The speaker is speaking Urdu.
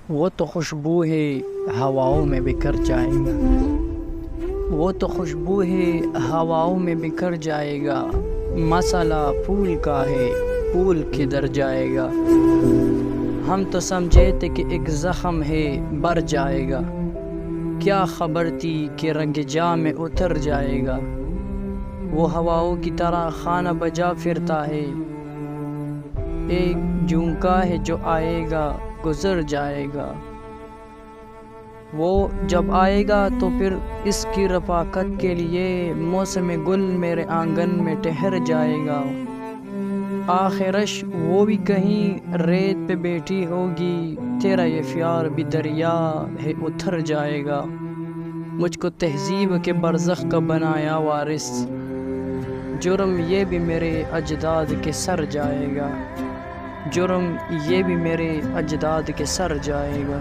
وہ تو خوشبو ہے ہواؤں میں بکھر جائے گا، وہ تو خوشبو ہے ہواؤں میں بکھر جائے گا، مسئلہ پھول کا ہے پھول کدھر جائے گا۔ ہم تو سمجھے تھے کہ ایک زخم ہے بر جائے گا، کیا خبر تھی کہ رنگ جاں میں اتر جائے گا۔ وہ ہواؤں کی طرح خانہ بجا پھرتا ہے، ایک جھونکا ہے جو آئے گا گزر جائے گا۔ وہ جب آئے گا تو پھر اس کی رفاقت کے لیے موسم گل میرے آنگن میں ٹہر جائے گا۔ آخرش وہ بھی کہیں ریت پہ بیٹھی ہوگی، تیرا یہ پیار بھی دریا ہے اتر جائے گا۔ مجھ کو تہذیب کے برزخ کا بنایا وارث، جرم یہ بھی میرے اجداد کے سر جائے گا، جرم یہ بھی میرے اجداد کے سر جائے گا۔